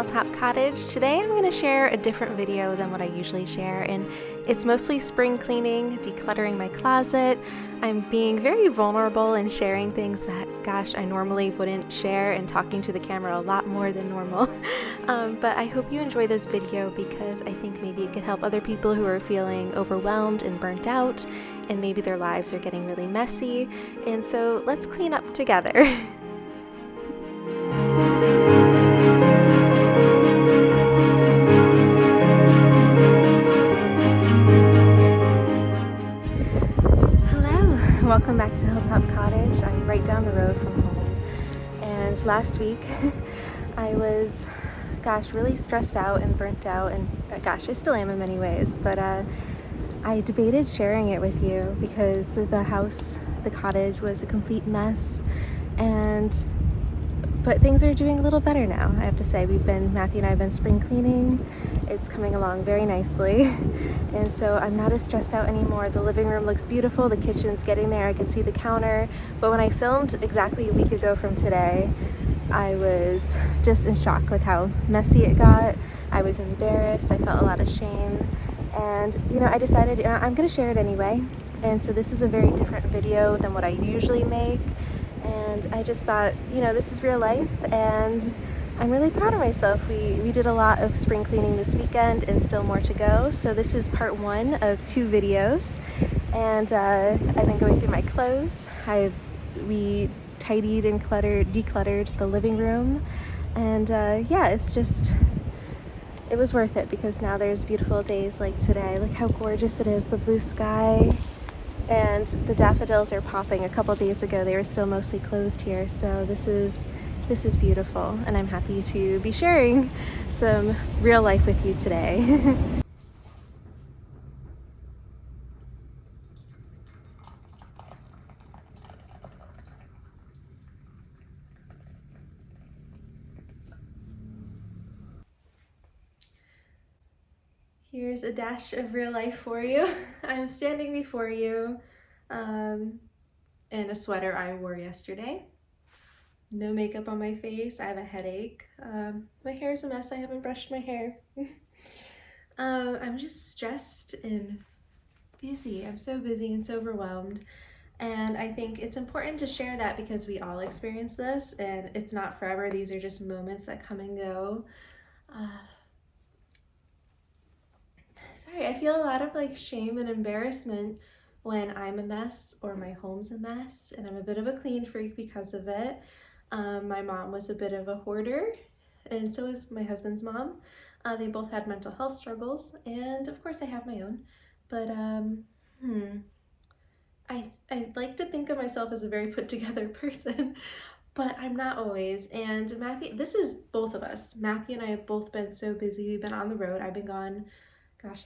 Hilltop Cottage. Today I'm going to share a different video than what I usually share, and it's mostly spring cleaning, decluttering my closet. I'm being very vulnerable and sharing things that, gosh, I normally wouldn't share, and talking to the camera a lot more than normal. But I hope you enjoy this video because I think maybe it could help other people who are feeling overwhelmed and burnt out, and maybe their lives are getting really messy. And so let's clean up together. Welcome back to Hilltop Cottage. I'm right down the road from home. And last week I was, really stressed out and burnt out, and I still am in many ways, but I debated sharing it with you because the cottage was a complete mess, but things are doing a little better now, I have to say. Matthew and I have been spring cleaning. It's coming along very nicely. And so I'm not as stressed out anymore. The living room looks beautiful. The kitchen's getting there. I can see the counter. But when I filmed exactly a week ago from today, I was just in shock with how messy it got. I was embarrassed. I felt a lot of shame. And, I decided, I'm going to share it anyway. And so this is a very different video than what I usually make. And I just thought, this is real life, and I'm really proud of myself. We did a lot of spring cleaning this weekend and still more to go. So this is part one of 2 videos. And I've been going through my clothes. We tidied and decluttered the living room. And it was worth it because now there's beautiful days like today. Look how gorgeous it is, the blue sky. And the daffodils are popping. A couple days ago they were still mostly closed here, so this is beautiful, and I'm happy to be sharing some real life with you today. Here's a dash of real life for you. I'm standing before you in a sweater I wore yesterday. No makeup on my face. I have a headache. My hair's a mess. I haven't brushed my hair. I'm just stressed and busy. I'm so busy and so overwhelmed. And I think it's important to share that because we all experience this, and it's not forever. These are just moments that come and go. I feel a lot of shame and embarrassment when I'm a mess or my home's a mess, and I'm a bit of a clean freak because of it. My mom was a bit of a hoarder, and so is my husband's mom. They both had mental health struggles, and of course I have my own, but I like to think of myself as a very put together person, but I'm not always. And Matthew, this is both of us. Matthew and I have both been so busy. We've been on the road. I've been gone,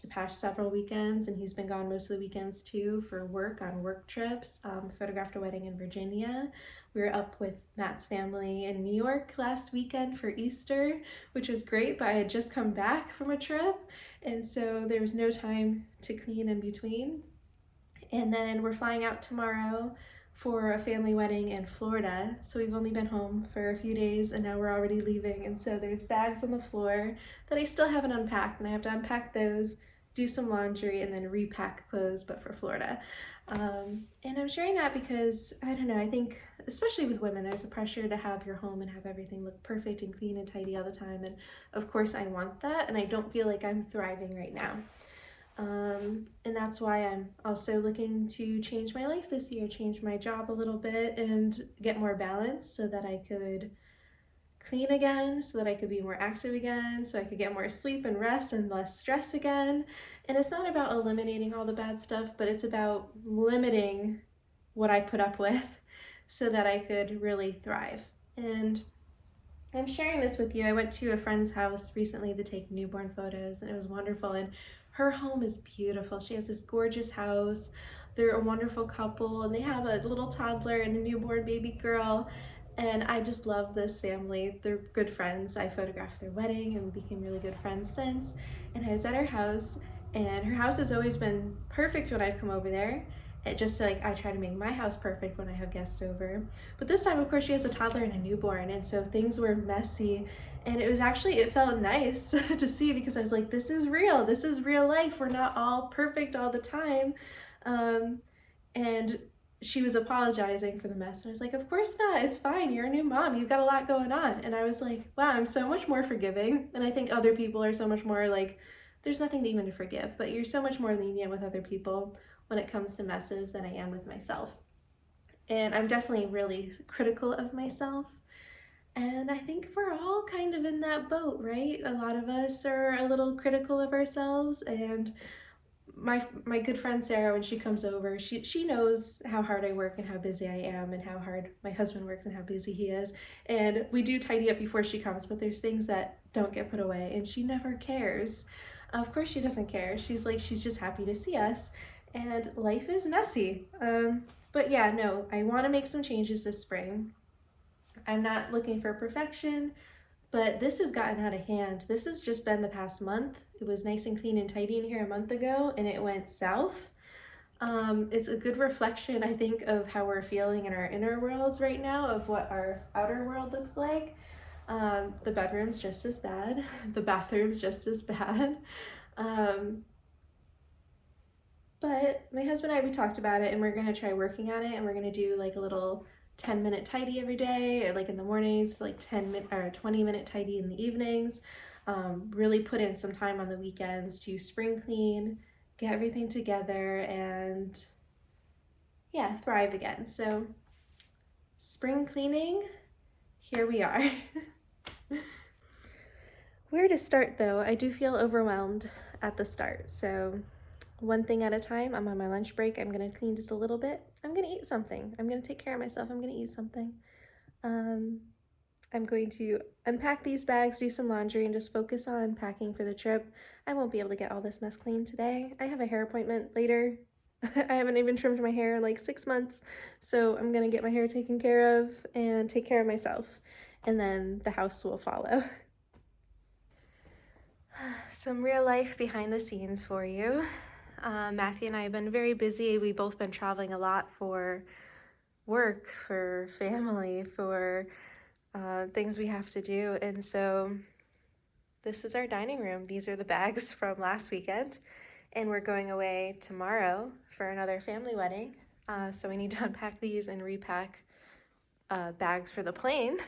the past several weekends, and he's been gone most of the weekends too for work, on work trips. Photographed a wedding in Virginia. We were up with Matt's family in New York last weekend for Easter, which was great, but I had just come back from a trip, and so there was no time to clean in between. And then we're flying out tomorrow for a family wedding in Florida. So we've only been home for a few days, and now we're already leaving. And so there's bags on the floor that I still haven't unpacked, and I have to unpack those, do some laundry, and then repack clothes, but for Florida. And I'm sharing that because, I don't know, I think, especially with women, there's a pressure to have your home and have everything look perfect and clean and tidy all the time. And of course I want that, and I don't feel like I'm thriving right now. And that's why I'm also looking to change my life this year, change my job a little bit and get more balance so that I could clean again, so that I could be more active again, so I could get more sleep and rest and less stress again. And it's not about eliminating all the bad stuff, but it's about limiting what I put up with so that I could really thrive. And I'm sharing this with you. I went to a friend's house recently to take newborn photos, and it was wonderful. And her home is beautiful. She has this gorgeous house. They're a wonderful couple, and they have a little toddler and a newborn baby girl. And I just love this family. They're good friends. I photographed their wedding and became really good friends since. And I was at her house, and her house has always been perfect when I've come over there. just like I try to make my house perfect when I have guests over. But this time, of course, she has a toddler and a newborn, and so things were messy. And it was actually, it felt nice to see because I was like, this is real. This is real life. We're not all perfect all the time. Um, and she was apologizing for the mess. And I was like, of course not. It's fine. You're a new mom. You've got a lot going on. And I was like, wow, I'm so much more forgiving. And I think other people are so much more like, there's nothing to even to forgive, but you're so much more lenient with other people when it comes to messes than I am with myself. And I'm definitely really critical of myself. And I think we're all kind of in that boat, right? A lot of us are a little critical of ourselves, and my good friend Sarah, when she comes over, she knows how hard I work and how busy I am and how hard my husband works and how busy he is. And we do tidy up before she comes, but there's things that don't get put away and she never cares. Of course she doesn't care. She's like, she's just happy to see us. And life is messy. But yeah, no, I want to make some changes this spring. I'm not looking for perfection, but this has gotten out of hand. This has just been the past month. It was nice and clean and tidy in here a month ago, and it went south. It's a good reflection, I think, of how we're feeling in our inner worlds right now, of what our outer world looks like. The bedroom's just as bad. The bathroom's just as bad. Um, but my husband and I, we talked about it, and we're gonna try working on it, and we're gonna do like a little 10-minute tidy every day, or like in the mornings, like 10-minute or 20-minute tidy in the evenings. Really put in some time on the weekends to spring clean, get everything together, and yeah, thrive again. So, spring cleaning, here we are. Where to start though? I do feel overwhelmed at the start. So, one thing at a time. I'm on my lunch break. I'm gonna clean just a little bit. I'm gonna eat something. I'm gonna take care of myself. I'm gonna eat something. Um, I'm going to unpack these bags, do some laundry, and just focus on packing for the trip. I won't be able to get all this mess clean today. I have a hair appointment later. I haven't even trimmed my hair in like 6 months, so I'm gonna get my hair taken care of and take care of myself, and then the house will follow. Some real life behind the scenes for you. Matthew and I have been very busy. We've both been traveling a lot for work, for family, for things we have to do. And so this is our dining room. These are the bags from last weekend. And we're going away tomorrow for another family wedding. So we need to unpack these and repack bags for the plane.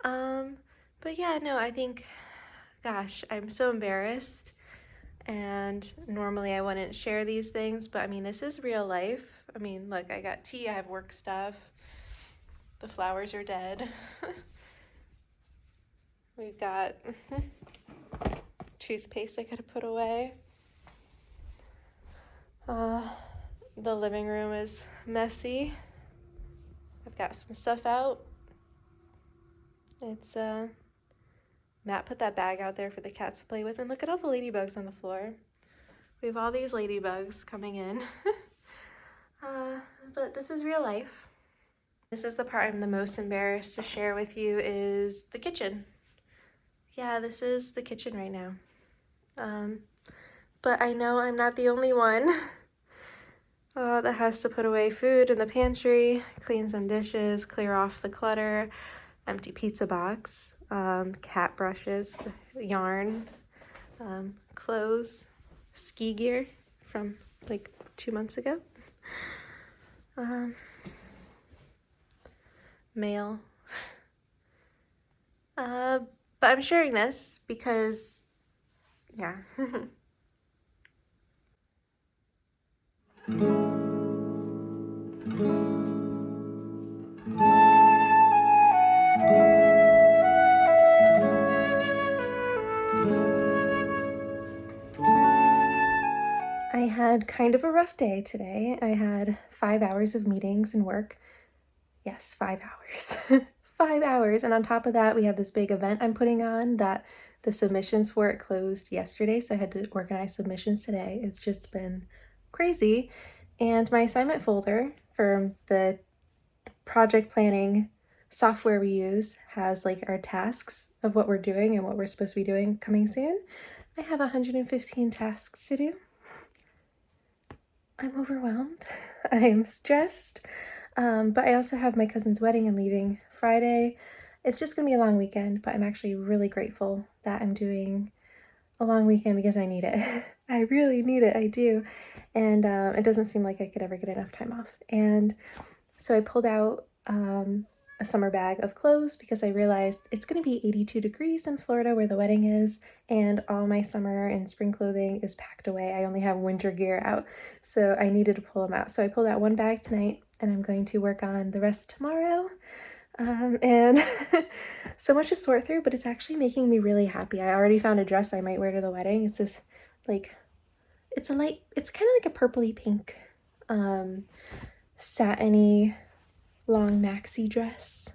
But yeah, no, I think, gosh, I'm so embarrassed. And normally I wouldn't share these things, but I mean, this is real life. I mean, look, I got tea, I have work stuff. The flowers are dead. We've got toothpaste I gotta put away. The living room is messy. I've got some stuff out. It's Matt put that bag out there for the cats to play with, and look at all the ladybugs on the floor. We have all these ladybugs coming in. But this is real life. This is the part I'm the most embarrassed to share with you, is the kitchen. Yeah, this is the kitchen right now. But I know I'm not the only one that has to put away food in the pantry, clean some dishes, clear off the clutter, empty pizza box, cat brushes, yarn, clothes, ski gear from like 2 months ago, mail. But I'm sharing this because, yeah. I had kind of a rough day today. I had 5 hours of meetings and work. Yes, 5 hours. 5 hours. And on top of that, we have this big event I'm putting on that the submissions for it closed yesterday, so I had to organize submissions today. It's just been crazy. And my assignment folder for the project planning software we use has like our tasks of what we're doing and what we're supposed to be doing coming soon. I have 115 tasks to do. I'm overwhelmed. I am stressed. But I also have my cousin's wedding. I'm leaving Friday. It's just gonna be a long weekend, but I'm actually really grateful that I'm doing a long weekend because I need it. I really need it. I do. And it doesn't seem like I could ever get enough time off. And so I pulled out a summer bag of clothes because I realized it's going to be 82 degrees in Florida where the wedding is, and all my summer and spring clothing is packed away. I only have winter gear out, so I needed to pull them out. So I pulled out one bag tonight, and I'm going to work on the rest tomorrow. And so much to sort through, but it's actually making me really happy. I already found a dress I might wear to the wedding. It's this, like, it's kind of like a purpley pink, satiny long maxi dress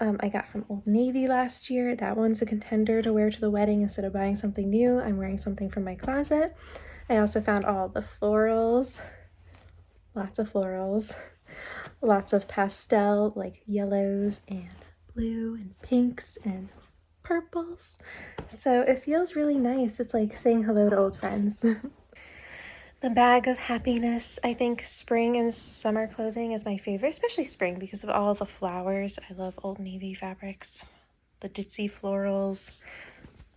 I got from Old Navy last year. That one's a contender to wear to the wedding. Instead of buying something new, I'm wearing something from my closet. I also found all the florals, lots of pastel, like yellows and blue and pinks and purples. So it feels really nice. It's like saying hello to old friends. The bag of happiness. I think spring and summer clothing is my favorite, especially spring because of all the flowers. I love Old Navy fabrics, the ditzy florals,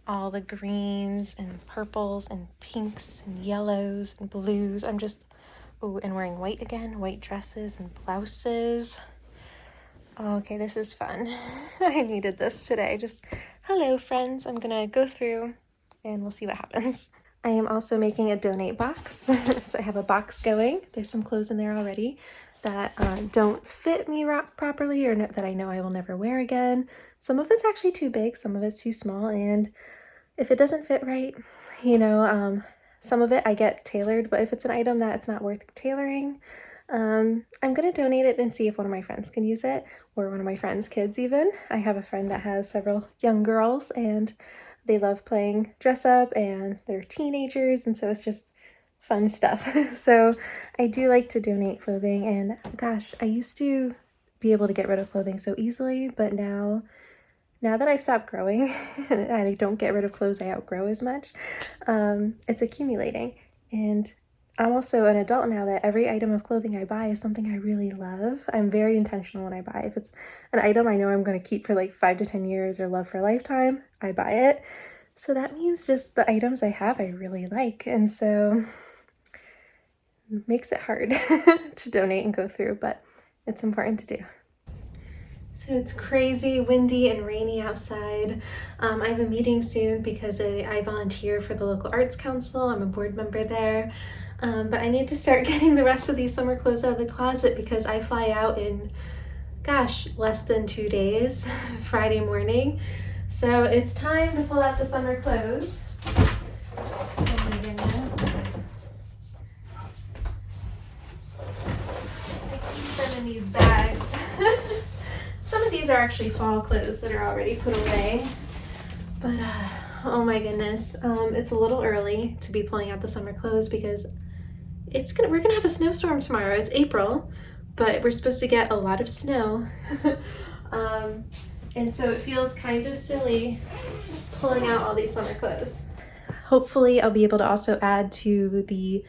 all the greens and purples and pinks and yellows and blues. I'm just, ooh, and wearing white again, white dresses and blouses. Okay, this is fun. I needed this today. Just, hello friends. I'm gonna go through and we'll see what happens. I am also making a donate box. So I have a box going. There's some clothes in there already that don't fit me properly or that I know I will never wear again. Some of it's actually too big, some of it's too small, and if it doesn't fit right, some of it I get tailored, but if it's an item that it's not worth tailoring, I'm gonna donate it and see if one of my friends can use it, or one of my friends' kids even. I have a friend that has several young girls and they love playing dress up and they're teenagers, and so it's just fun stuff. So I do like to donate clothing, and gosh, I used to be able to get rid of clothing so easily, but now that I've stopped growing and I don't get rid of clothes I outgrow as much, it's accumulating. And I'm also an adult now that every item of clothing I buy is something I really love. I'm very intentional when I buy. If it's an item I know I'm going to keep for like 5 to 10 years or love for a lifetime, I buy it. So that means just the items I have I really like. And so it makes it hard to donate and go through, but it's important to do. So it's crazy, windy, and rainy outside. I have a meeting soon because I volunteer for the local arts council. I'm a board member there. But I need to start getting the rest of these summer clothes out of the closet because I fly out in, gosh, less than 2 days, Friday morning. So it's time to pull out the summer clothes. Oh my goodness. I keep them in these bags. Some of these are actually fall clothes that are already put away, but oh my goodness, it's a little early to be pulling out the summer clothes because we're gonna have a snowstorm tomorrow. It's April, but we're supposed to get a lot of snow, and so it feels kind of silly pulling out all these summer clothes. Hopefully, I'll be able to also add to the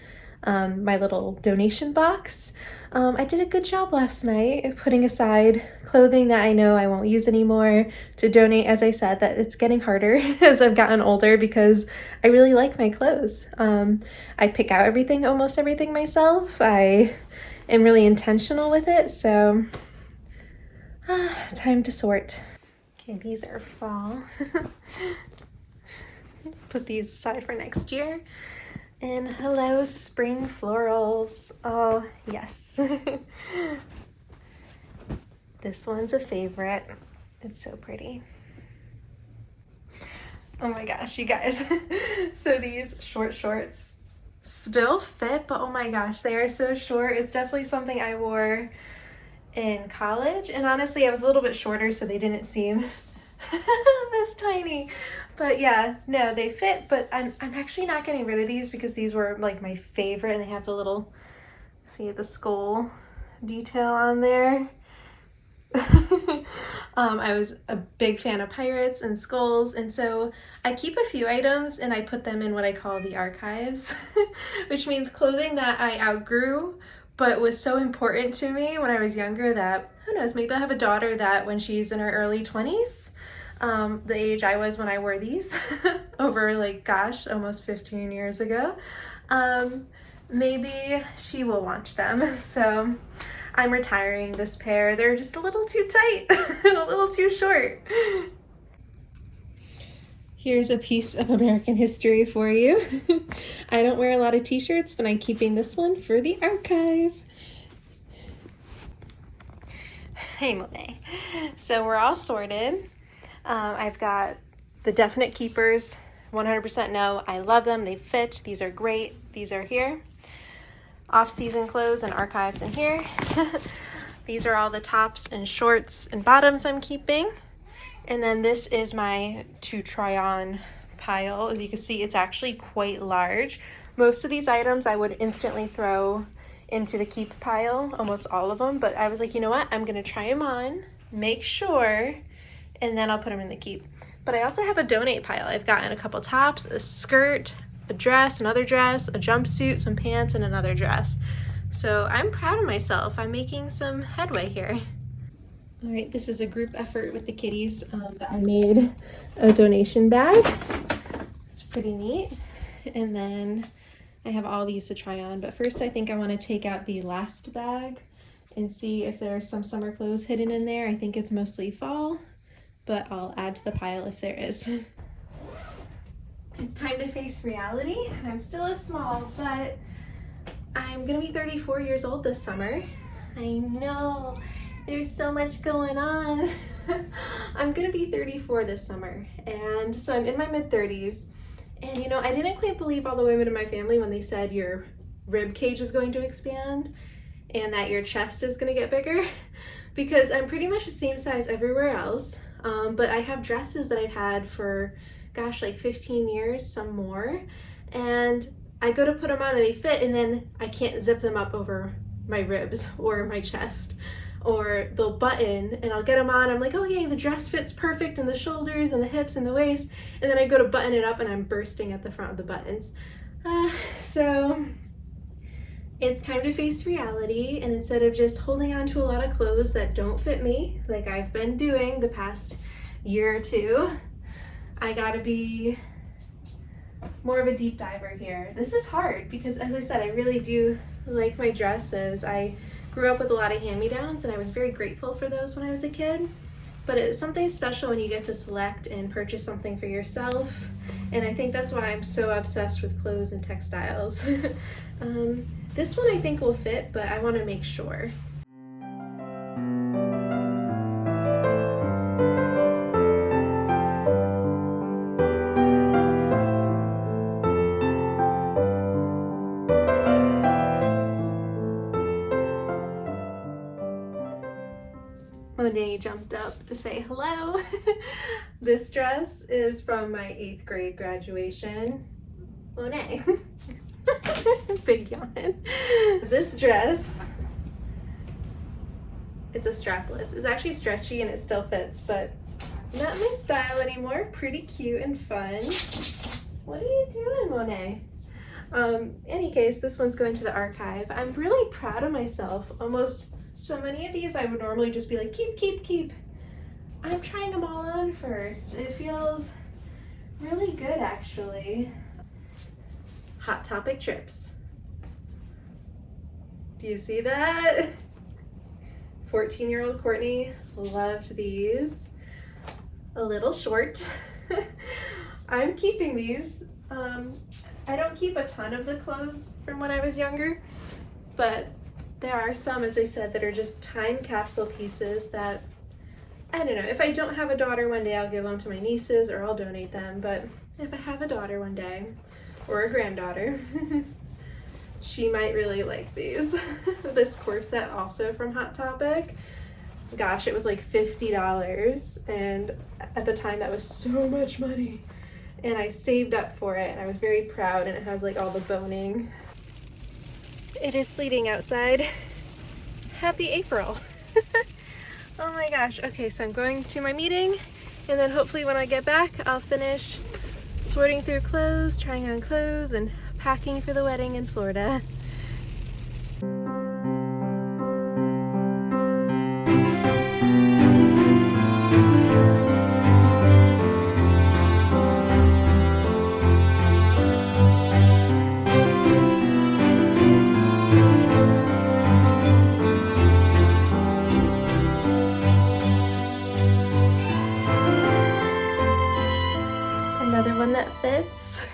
my little donation box. I did a good job last night putting aside clothing that I know I won't use anymore to donate. As I said, that it's getting harder as I've gotten older because I really like my clothes. I pick out almost everything myself. I am really intentional with it, so time to sort. Okay, these are fall. Put these aside for next year. And hello, spring florals. Oh, yes. This one's a favorite. It's so pretty. Oh my gosh, you guys. So these short shorts still fit, but oh my gosh, they are so short. It's definitely something I wore in college. And honestly, I was a little bit shorter, so they didn't seem this tiny. But yeah, no, they fit, but I'm actually not getting rid of these because these were like my favorite, and they have the little, see the skull detail on there. I was a big fan of pirates and skulls, and so I keep a few items and I put them in what I call the archives, which means clothing that I outgrew but was so important to me when I was younger that, who knows, maybe I'll have a daughter that when she's in her early 20s, the age I was when I wore these over like, gosh, almost 15 years ago, maybe she will want them. So I'm retiring this pair. They're just a little too tight and a little too short. Here's a piece of American history for you. I don't wear a lot of t-shirts, but I'm keeping this one for the archive. Hey, Monet. So we're all sorted. I've got the definite keepers, 100% no. I love them. They fit. These are great. These are here. Off-season clothes and archives in here. These are all the tops and shorts and bottoms I'm keeping. And then this is my to try on pile. As you can see, it's actually quite large. Most of these items I would instantly throw into the keep pile, almost all of them, but I was like, you know what? I'm gonna try them on, make sure, and then I'll put them in the keep. But I also have a donate pile. I've gotten a couple tops, a skirt, a dress, another dress, a jumpsuit, some pants, and another dress. So I'm proud of myself. I'm making some headway here. All right, this is a group effort with the kitties. I made a donation bag. It's pretty neat. And then I have all these to try on. But first I think I want to take out the last bag and see if there's some summer clothes hidden in there. I think it's mostly fall, but I'll add to the pile if there is. It's time to face reality. I'm still a small, but I'm gonna be 34 years old this summer. I know. There's so much going on. I'm gonna be 34 this summer, and so I'm in my mid-30s, and you know, I didn't quite believe all the women in my family when they said your rib cage is going to expand and that your chest is gonna get bigger, because I'm pretty much the same size everywhere else, but I have dresses that I've had for, gosh, like 15 years, some more, and I go to put them on and they fit, and then I can't zip them up over my ribs or my chest. Or they'll button and I'll get them on. I'm like, oh yay, the dress fits perfect in the shoulders and the hips and the waist. And then I go to button it up and I'm bursting at the front of the buttons. So it's time to face reality. And instead of just holding on to a lot of clothes that don't fit me, like I've been doing the past year or two, I gotta be more of a deep diver here. This is hard because, as I said, I really do like my dresses. I grew up with a lot of hand-me-downs and I was very grateful for those when I was a kid, but it's something special when you get to select and purchase something for yourself, and I think that's why I'm so obsessed with clothes and textiles. This one I think will fit, but I want to make sure. Monet jumped up to say hello. This dress is from my 8th grade graduation. Monet. Big yawn. This dress, it's a strapless. It's actually stretchy and it still fits, but not my style anymore. Pretty cute and fun. What are you doing, Monet? Any case, this one's going to the archive. I'm really proud of myself. Almost so many of these I would normally just be like, keep, keep, keep. I'm trying them all on first. It feels really good, actually. Hot Topic trips. Do you see that? 14-year-old Courtney loved these. A little short. I'm keeping these. I don't keep a ton of the clothes from when I was younger, but there are some, as I said, that are just time capsule pieces that, I don't know, if I don't have a daughter one day, I'll give them to my nieces or I'll donate them, but if I have a daughter one day, or a granddaughter, she might really like these. This corset also from Hot Topic. Gosh, it was like $50, and at the time that was so much money. And I saved up for it, and I was very proud, and it has like all the boning. It is sleeting outside. Happy April. Oh my gosh. Okay, so I'm going to my meeting, and then hopefully when I get back, I'll finish sorting through clothes, trying on clothes, and packing for the wedding in Florida. Another one that fits.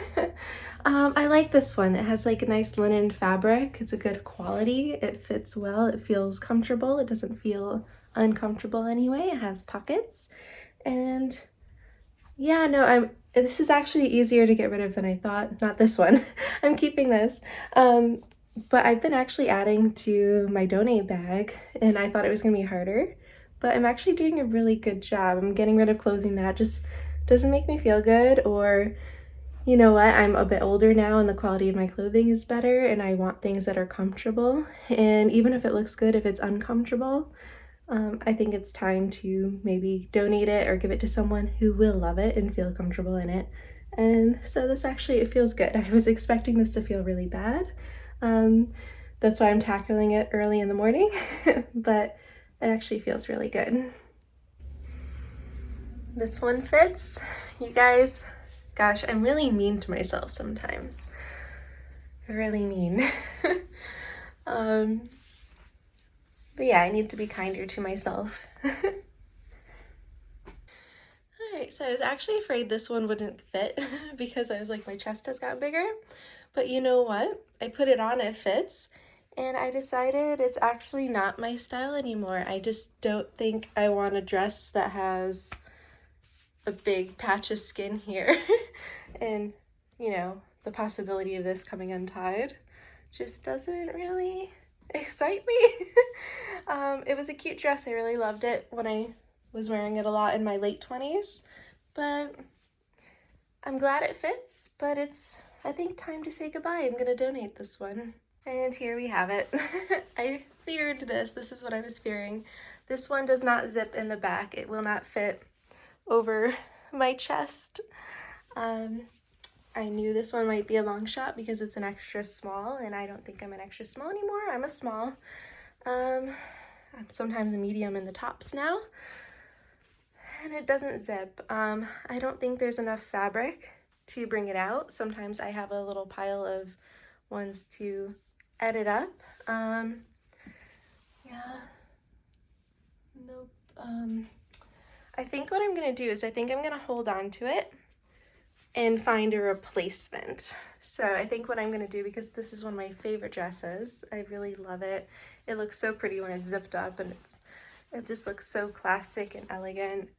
I like this one. It has like a nice linen fabric. It's a good quality. It fits well. It feels comfortable. It doesn't feel uncomfortable anyway. It has pockets. And yeah, no, this is actually easier to get rid of than I thought. Not this one. I'm keeping this. But I've been actually adding to my donate bag, and I thought it was gonna be harder, but I'm actually doing a really good job. I'm getting rid of clothing that just doesn't make me feel good, or you know what, I'm a bit older now and the quality of my clothing is better, and I want things that are comfortable. And even if it looks good, if it's uncomfortable, I think it's time to maybe donate it or give it to someone who will love it and feel comfortable in it. And so this actually, it feels good. I was expecting this to feel really bad. Um, that's why I'm tackling it early in the morning, but it actually feels really good. This one fits. You guys, gosh, I'm really mean to myself sometimes. Really mean. um, but yeah, I need to be kinder to myself. Alright, so I was actually afraid this one wouldn't fit because I was like, my chest has gotten bigger. But you know what? I put it on, it fits, and I decided it's actually not my style anymore. I just don't think I want a dress that has a big patch of skin here. And, you know, the possibility of this coming untied just doesn't really excite me. It was a cute dress. I really loved it when I was wearing it a lot in my late 20s, but I'm glad it fits, but it's, I think, time to say goodbye. I'm gonna donate this one. And here we have it. I feared this. This is what I was fearing. This one does not zip in the back. It will not fit over my chest. I knew this one might be a long shot because it's an extra small, and I don't think I'm an extra small anymore. I'm a small. I'm sometimes a medium in the tops now. And it doesn't zip. I don't think there's enough fabric to bring it out. Sometimes I have a little pile of ones to edit up. Yeah. Nope. I think what I'm gonna do is I think I'm gonna hold on to it and find a replacement. So I think what I'm gonna do, because this is one of my favorite dresses, I really love it. It looks so pretty when it's zipped up, and it just looks so classic and elegant.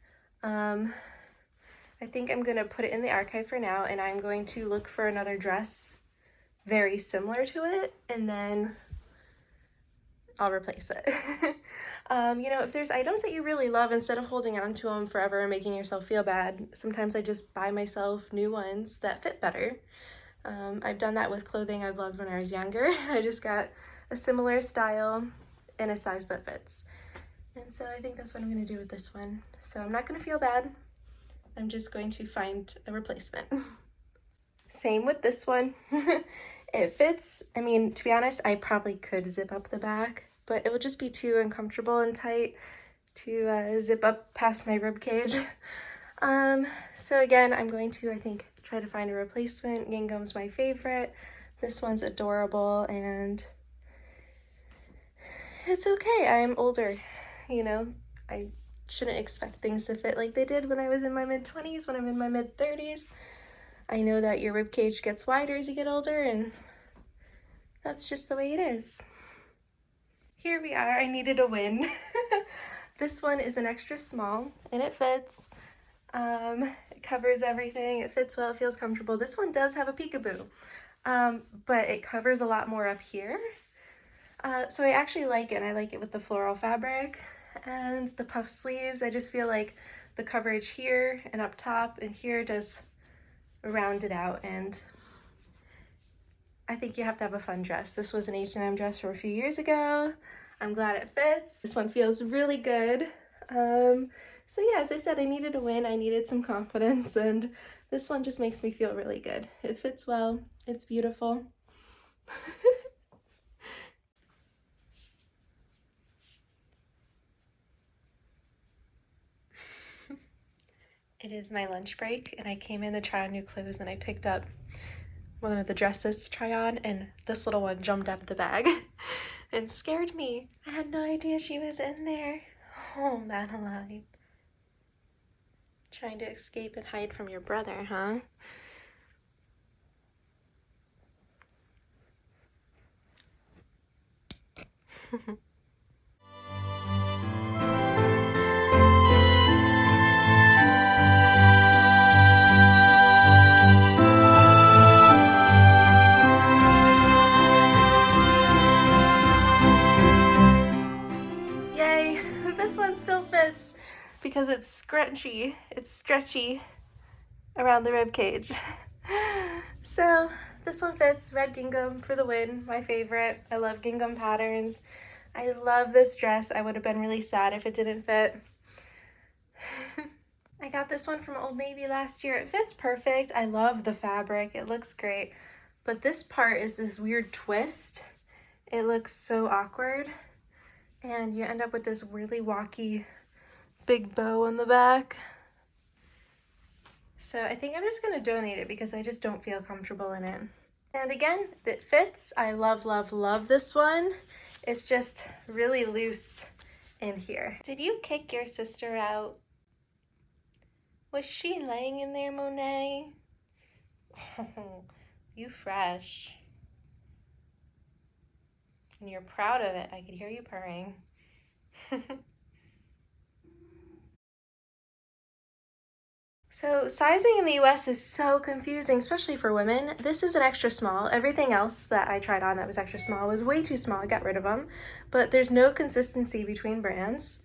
I think I'm gonna put it in the archive for now, and I'm going to look for another dress very similar to it, and then I'll replace it. You know, if there's items that you really love, instead of holding on to them forever and making yourself feel bad, sometimes I just buy myself new ones that fit better. I've done that with clothing I've loved when I was younger. I just got a similar style in a size that fits. And so I think that's what I'm gonna do with this one. So I'm not gonna feel bad. I'm just going to find a replacement. Same with this one. It fits. I mean, to be honest, I probably could zip up the back, but it would just be too uncomfortable and tight to zip up past my rib cage. So again, I'm going to, I think, try to find a replacement. Gingham's my favorite. This one's adorable, and it's okay. I'm older, you know. I shouldn't expect things to fit like they did when I was in my mid-20s, when I'm in my mid-30s. I know that your ribcage gets wider as you get older, and that's just the way it is. Here we are. I needed a win. This one is an extra small, and it fits. It covers everything. It fits well. It feels comfortable. This one does have a peekaboo, but it covers a lot more up here. So I actually like it. I like it with the floral fabric and the puff sleeves. I just feel like the coverage here and up top and here does round it out, and I think you have to have a fun dress. This was an H&M dress from a few years ago. I'm glad it fits. This one feels really good. So yeah, as I said, I needed a win. I needed some confidence, and this one just makes me feel really good. It fits well. It's beautiful. It is my lunch break, and I came in to try on new clothes, and I picked up one of the dresses to try on, and this little one jumped out of the bag and scared me. I had no idea she was in there. Oh, Madeline. Trying to escape and hide from your brother, huh? Yay! This one still fits because it's scrunchy. It's stretchy around the rib cage. So this one fits. Red gingham for the win. My favorite. I love gingham patterns. I love this dress. I would have been really sad if it didn't fit. I got this one from Old Navy last year. It fits perfect. I love the fabric. It looks great. But this part is this weird twist. It looks so awkward. And you end up with this really walky big bow on the back. So I think I'm just gonna donate it because I just don't feel comfortable in it. And again, it fits. I love, love, love this one. It's just really loose in here. Did you kick your sister out? Was she laying in there, Monet? Oh, you fresh. And you're proud of it. I could hear you purring. So sizing in the US is so confusing, especially for women. This is an extra small. Everything else that I tried on that was extra small was way too small. I got rid of them. But there's no consistency between brands.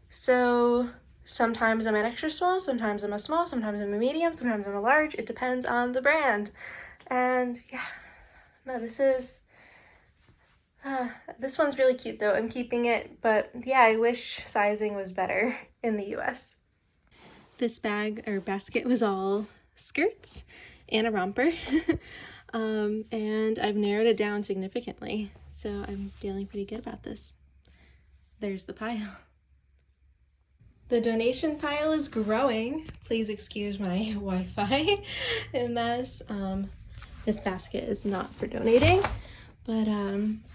So sometimes I'm an extra small, sometimes I'm a small, sometimes I'm a medium, sometimes I'm a large. It depends on the brand. And yeah, no, this one's really cute though. I'm keeping it, but yeah, I wish sizing was better in the US. This bag or basket was all skirts and a romper. And I've narrowed it down significantly. So I'm feeling pretty good about this. There's the pile. The donation pile is growing. Please excuse my Wi-Fi mess. This basket is not for donating, but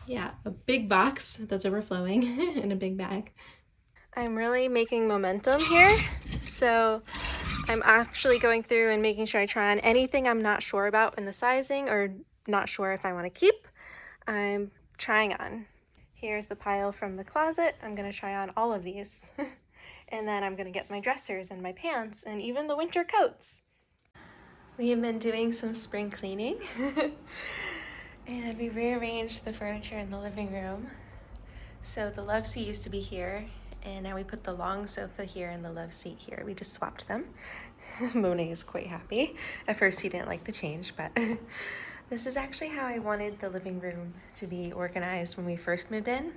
yeah, a big box that's overflowing in a big bag. I'm really making momentum here. So I'm actually going through and making sure I try on anything I'm not sure about in the sizing or not sure if I want to keep. I'm trying on. Here's the pile from the closet. I'm going to try on all of these. And then I'm going to get my dressers and my pants and even the winter coats. We have been doing some spring cleaning. And we rearranged the furniture in the living room. So the love seat used to be here, and now we put the long sofa here and the love seat here. We just swapped them. Monet is quite happy. At first he didn't like the change, but this is actually how I wanted the living room to be organized when we first moved in.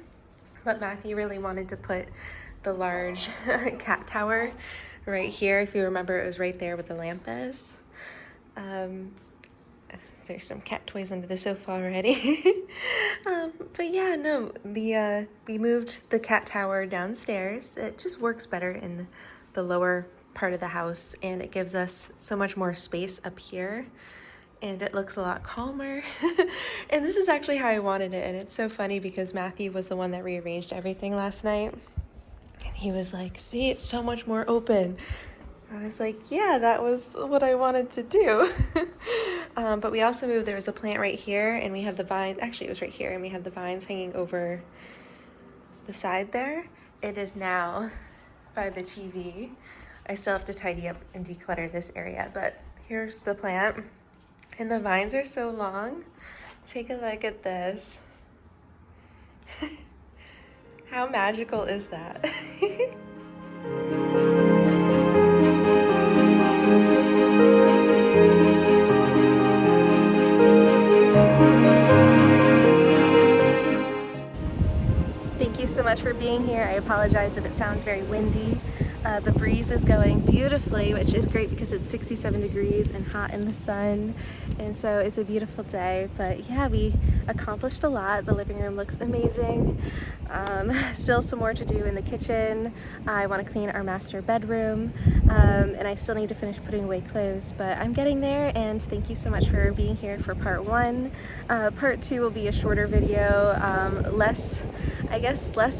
But Matthew really wanted to put the large cat tower right here. If you remember, it was right there where the lamp is. There's some cat toys under the sofa already. But yeah, no, we moved the cat tower downstairs. It just works better in the lower part of the house, and it gives us so much more space up here, and it looks a lot calmer. And this is actually how I wanted it, and it's so funny because Matthew was the one that rearranged everything last night, and he was like, see, it's so much more open. I was like, yeah, that was what I wanted to do. But we also moved, there was a plant right here, and we had the vines, actually it was right here, and we had the vines hanging over the side there. It is now by the TV. I still have to tidy up and declutter this area, but here's the plant. And the vines are so long. Take a look at this. How magical is that? so much for being here. I apologize if it sounds very windy. The breeze is going beautifully, which is great because it's 67 degrees and hot in the sun, and so it's a beautiful day. But yeah, we accomplished a lot. The living room looks amazing. Still some more to do in the kitchen. I want to clean our master bedroom, and I still need to finish putting away clothes, but I'm getting there. And thank you so much for being here for part 1. Part 2 will be a shorter video, less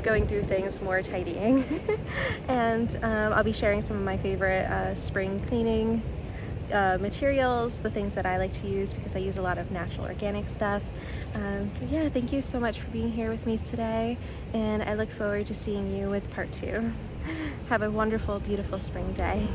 going through things, more tidying. And I'll be sharing some of my favorite spring cleaning materials, the things that I like to use because I use a lot of natural organic stuff. But yeah, thank you so much for being here with me today, and I look forward to seeing you with part 2. Have a wonderful, beautiful spring day.